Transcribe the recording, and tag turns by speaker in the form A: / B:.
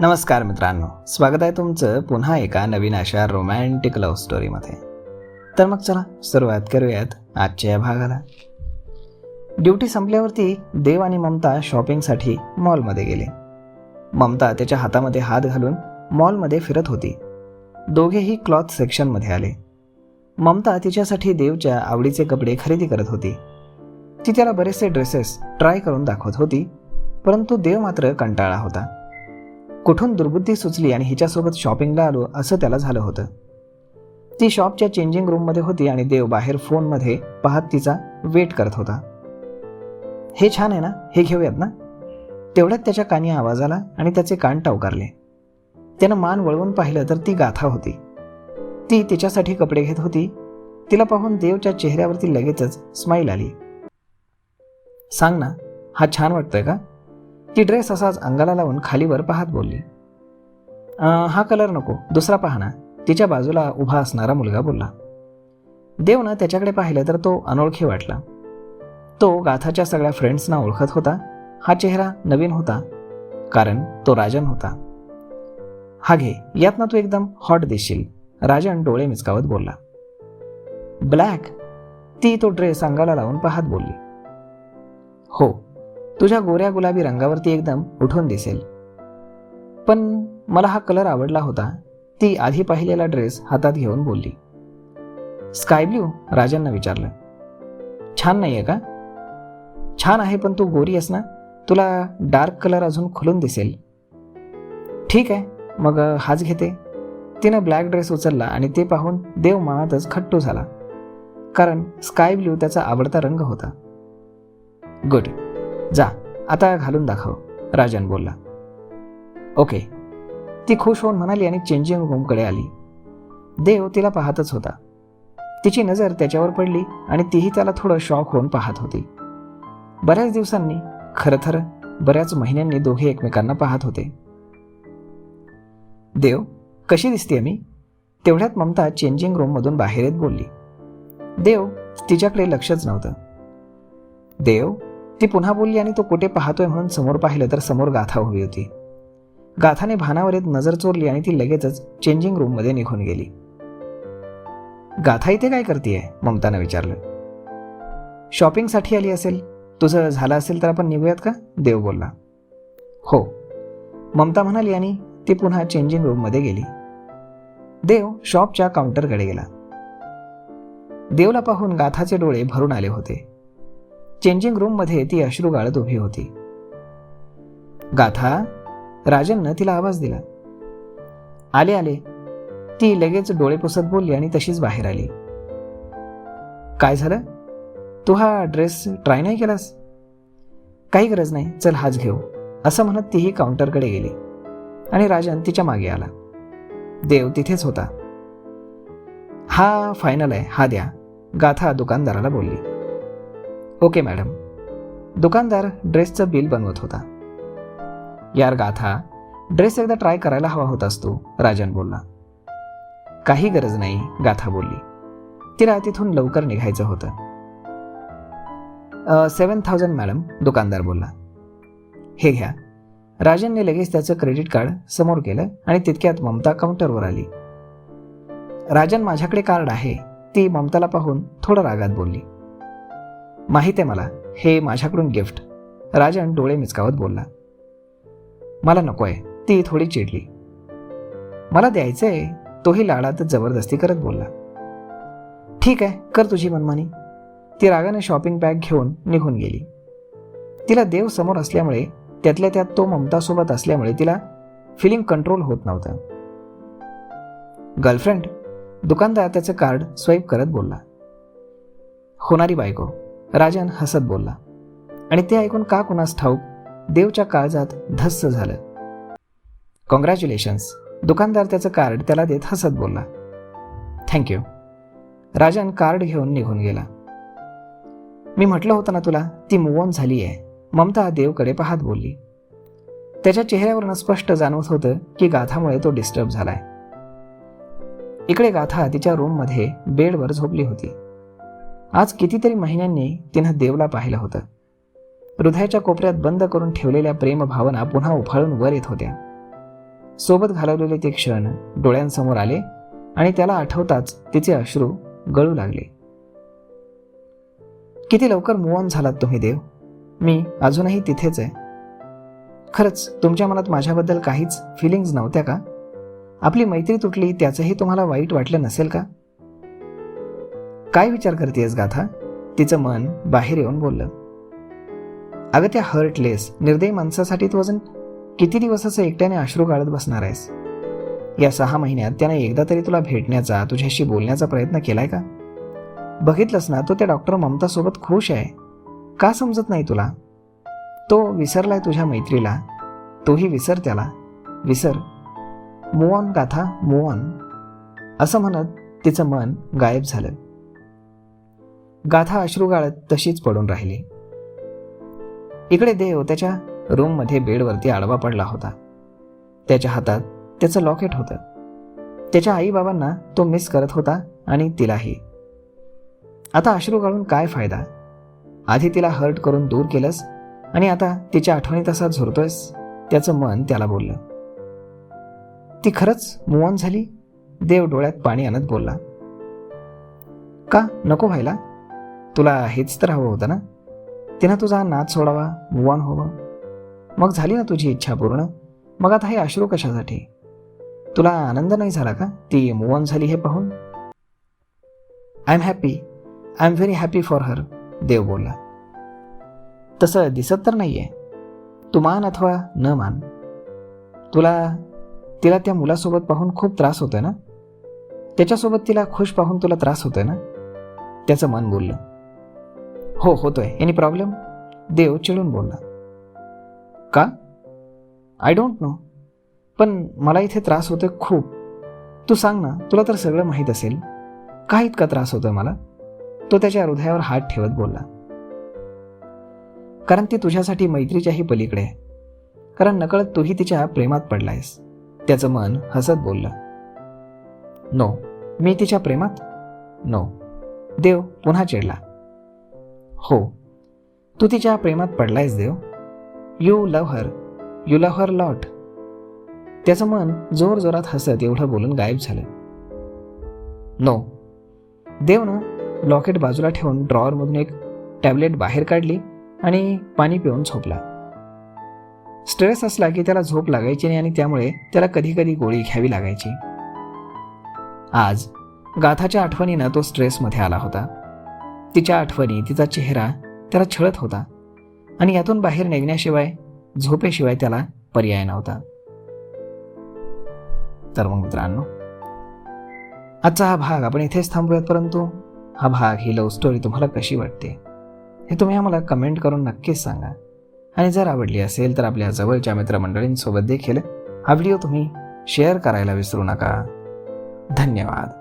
A: नमस्कार मित्रांनो, स्वागत आहे तुमचं पुन्हा एका नवीन अशा रोमॅन्टिक लव्ह स्टोरीमध्ये. तर मग चला सुरुवात करूयात आजच्या या भागाला. ड्युटी संपल्यावरती देव आणि ममता शॉपिंगसाठी मॉलमध्ये गेले. ममता त्याच्या हातामध्ये हात घालून मॉलमध्ये फिरत होती. दोघेही क्लॉथ सेक्शनमध्ये आले. ममता तिच्यासाठी देवच्या आवडीचे कपडे खरेदी करत होती. ती त्याला बरेचसे ड्रेसेस ट्राय करून दाखवत होती, परंतु देव मात्र कंटाळला होता. कुठून दुर्बुद्धी सुचली आणि हिच्यासोबत शॉपिंगला आलो असं त्याला झालं होतं. ती शॉपच्या चेंजिंग रूममध्ये होती आणि देव बाहेर फोनमध्ये पाहत तिचा वेट करत होता. हे छान आहे ना, हे घेऊयात ना. तेवढ्यात त्याच्या कानी आवाज आला आणि त्याचे कान टवकारले. त्यानं मान वळवून पाहिलं तर ती गाथा होती. ती तिच्यासाठी कपडे घेत होती. तिला पाहून देवच्या चेहऱ्यावरती लगेचच स्माईल आली. सांग ना, हा छान वाटतोय का? ती ड्रेस असाच अंगाला लावून खालीवर पाहत बोलली. हा कलर नको, दुसरा पहा ना, तिच्या बाजूला उभा असणारा मुलगा बोलला. देवनं त्याच्याकडे पाहिलं तर तो अनोळखी वाटला. तो गाथाच्या सगळ्या फ्रेंड्सना ओळखत होता. हा चेहरा नवीन होता, कारण तो राजन होता. हा घे, यातनं तू एकदम हॉट दिसशील, राजन डोळे मिचकावत बोलला. ब्लॅक? ती तो ड्रेस अंगाला लावून पाहत बोलली. हो, तुझ्या गोऱ्या गुलाबी रंगावरती एकदम उठून दिसेल. पण मला हा कलर आवडला होता, ती आधी पाहिलेला ड्रेस हातात घेऊन बोलली. Sky blue? राजननं विचारलं. छान नाहीये का? छान आहे, पण तू गोरी आहेस ना, तुला डार्क कलर अजून खुलून दिसेल. ठीक आहे, मग हाच घेते. तिनं ब्लॅक ड्रेस उचलला आणि ते पाहून देव मनातच खट्टू झाला, कारण स्काय ब्ल्यू त्याचा आवडता रंग होता. गुड, जा आता घालून दाखव, राजन बोलला. ओके, ती खुश होऊन म्हणाली आणि चेंजिंग रूमकडे आली. देव तिला पाहतच होता. तिची नजर त्याच्यावर पडली आणि तीही त्याला थोडं शॉक होऊन पाहत होती. बऱ्याच दिवसांनी, खरं तर बऱ्याच महिन्यांनी दोघे एकमेकांना पाहत होते. देव, कशी दिसतेय मी? तेवढ्यात ममता चेंजिंग रूममधून बाहेर येत बोलली. देव तिच्याकडे लक्षच नव्हतं. देव, ती पुन्हा बोलली आणि तो कुठे पाहतोय म्हणून समोर पाहिलं तर समोर गाथा उभी होती. गाथाने भानावर येत नजर चोरली आणि ती लगेचच चेंजिंग रूममध्ये निघून गेली. गाथा इथे काय करतेय? ममतानं विचारलं. शॉपिंगसाठी आली असेल, तुझं झालं असेल तर आपण निघूयात का? देव बोलला. हो, ममता म्हणाली आणि ती पुन्हा चेंजिंग रूममध्ये गेली. देव शॉपच्या काउंटरकडे गेला. देवला पाहून गाथाचे डोळे भरून आले होते. चेंजिंग रूममध्ये ती अश्रू गाळत उभी होती. गाथा? राजननं तिला आवाज दिला. आले आले, ती लगेच डोळे पुसत बोलली आणि तशीच बाहेर आली. काय झालं? तू हा ड्रेस ट्राय नाही केलास? काही गरज नाही, चल हाच घेऊ, असं म्हणत तीही काउंटरकडे गेली आणि राजन तिच्या मागे आला. देव तिथेच होता. हा फायनल आहे, हा द्या, गाथा दुकानदाराला बोलली. Okay madam. दुकानदार ड्रेसचं बिल बनवत होता. यार गाथा, ड्रेस एकदा ट्राय करायला हवा होतास तू, राजन बोलला. काही गरज नाही, गाथा बोलली. तिला तिथून लवकर निघायचं होतं. 7,000 मॅडम, दुकानदार बोलला. हे घ्या. राजनने लगेच त्याचं क्रेडिट कार्ड समोर केलं आणि तितक्यात ममता काउंटरवर आली. राजन, माझ्याकडे कार्ड आहे, ती ममताला पाहून थोडं रागात बोलली. माहित आहे मला, हे माझ्याकडून गिफ्ट, राजन डोळे मिचकावत बोलला. मला नकोय, ती थोडी चिडली. मला द्यायचंय, तोही लाडात जबरदस्ती करत बोलला. ठीक आहे, कर तुझी मनमानी. ती रागाने शॉपिंग बॅग घेऊन निघून गेली. तिला देव समोर असल्यामुळे, त्यातल्या त्यात तो ममतासोबत असल्यामुळे तिला फिलिंग कंट्रोल होत नव्हतं. गर्लफ्रेंड? दुकानदार त्याचं कार्ड स्वाईप करत बोलला. होणारी बायको, राजन हसत बोलला. आणि ते ऐकून का कुणास ठाऊक देवच्या काळजात धस्स झालं. कॉंग्रॅच्युलेशन्स, दुकानदार त्याचं कार्ड त्याला देत हसत बोलला. थँक्यू. राजन कार्ड घेऊन निघून गेला. मी म्हटलं होतं ना तुला, ती मूव्ह ऑन झाली आहे, ममता देवकडे पाहत बोलली. त्याच्या चेहऱ्यावरून स्पष्ट जाणवत होतं की गाथामुळे तो डिस्टर्ब झालाय. इकडे गाथा तिच्या रूममध्ये बेडवर झोपली होती. आज कितीतरी महिन्यांनी तिनं देवला पाहिलं होतं. हृदयाच्या कोपऱ्यात बंद करून ठेवलेल्या प्रेम भावना पुन्हा उफाळून वर येत होत्या. सोबत घालवलेले ते क्षण डोळ्यांसमोर आले आणि त्याला आठवताच तिचे अश्रू गळू लागले. किती लवकर मूव्ह ऑन झालात तुम्ही देव. मी अजूनही तिथेच आहे. खरंच तुमच्या मनात माझ्याबद्दल काहीच फिलिंग्स नव्हत्या का? आपली मैत्री तुटली त्याचंही तुम्हाला वाईट वाटलं नसेल का? काय विचार करतेस गाथा? तिचं मन बाहेर येऊन बोललं. अगं त्या हर्टलेस निर्दयी माणसासाठी तू अजून किती दिवस असं एकट्याने अश्रू गाळत बसणार आहेस? या 6 महिन्यात त्याने एकदा तरी तुला भेटण्याचा, तुझ्याशी बोलण्याचा प्रयत्न केलाय का? बघितलंस ना, तो त्या डॉक्टर ममता सोबत खुश आहे. का समजत नाही तुला? तो विसरलाय तुझ्या मैत्रीला. तोही विसर त्याला. विसर. मूव्ह ऑन गाथा, मूव्ह ऑन. असं म्हणत तिचं मन गायब झालं. गाथा अश्रू गाळत तशीच पडून राहिली. इकडे देव त्याच्या रूममध्ये बेडवरती आडवा पडला होता. त्याच्या हातात त्याचं लॉकेट होतं. त्याच्या आईबाबांना तो मिस करत होता आणि तिलाही. आता अश्रू गाळून काय फायदा? आधी तिला हर्ट करून दूर केलंस आणि आता तिच्या आठवणीत असा झुरतोयस. त्याचं मन त्याला बोललं. ती खरंच मूव्ह ऑन झाली? देव डोळ्यात पाणी आणत बोलला. का नको व्हायला? तुला हेच तर हवं होतं ना? तिनं तुझा नाद सोडावा, मूव्ह ऑन व्हावं. मग झाली ना तुझी इच्छा पूर्ण. मग आता हे अश्रू कशासाठी? तुला आनंद नाही झाला का ती मूव्ह ऑन झाली हे पाहून? I am happy. I am very happy for her. Dev बोलला. तसं दिसत तर नाहीये. तू मान अथवा न मान, तिला त्या मुलासोबत पाहून खूप त्रास होतोय ना? त्याच्यासोबत तिला खुश पाहून तुला त्रास होतोय ना? त्याचं मन बोललं. हो होतोय. Any problem? देव चिडून बोलला. का? I don't know. पण मला इथे त्रास होतोय खूप. तू सांग ना, तुला तर सगळं माहीत असेल. का इतका त्रास होतोय मला? तो त्याच्या हृदयावर हात ठेवत बोलला. कारण ती तुझ्यासाठी मैत्रीच्याही पलीकडे आहे. कारण नकळत तूही तिच्या प्रेमात पडलायस. त्याचं मन हसत बोललं. नो. मी तिच्या प्रेमात? नो. देव पुन्हा चिडला. हो, तू तिच्या प्रेमात पडलायस Dev. You love her. You love her lot. त्याचं मन जोर जोरात हसत एवढं बोलून गायब झालं. नो. देवनं लॉकेट बाजूला ठेवून ड्रॉवरमधून एक टॅबलेट बाहेर काढली आणि पाणी पिऊन झोपला. स्ट्रेस असला की त्याला झोप लागायची नाही आणि त्यामुळे त्याला कधी कधी गोळी घ्यावी लागायची. आज गाथाच्या आठवणीनं तो स्ट्रेसमध्ये आला होता. तिच्या आठवणी, तिचा चेहरा त्याला छळत होता आणि यातून बाहेर निघण्याशिवाय, झोपेशिवाय त्याला पर्याय नव्हता. तर मग मित्रांनो, आजचा हा भाग आपण इथेच थांबूयात. परंतु हा भाग, ही लव्ह स्टोरी तुम्हाला कशी वाटते हे तुम्ही आम्हाला कमेंट करून नक्कीच सांगा. आणि जर आवडली असेल तर आपल्या जवळच्या मित्रमंडळींसोबत देखील हा व्हिडिओ तुम्ही शेअर करायला विसरू नका. धन्यवाद.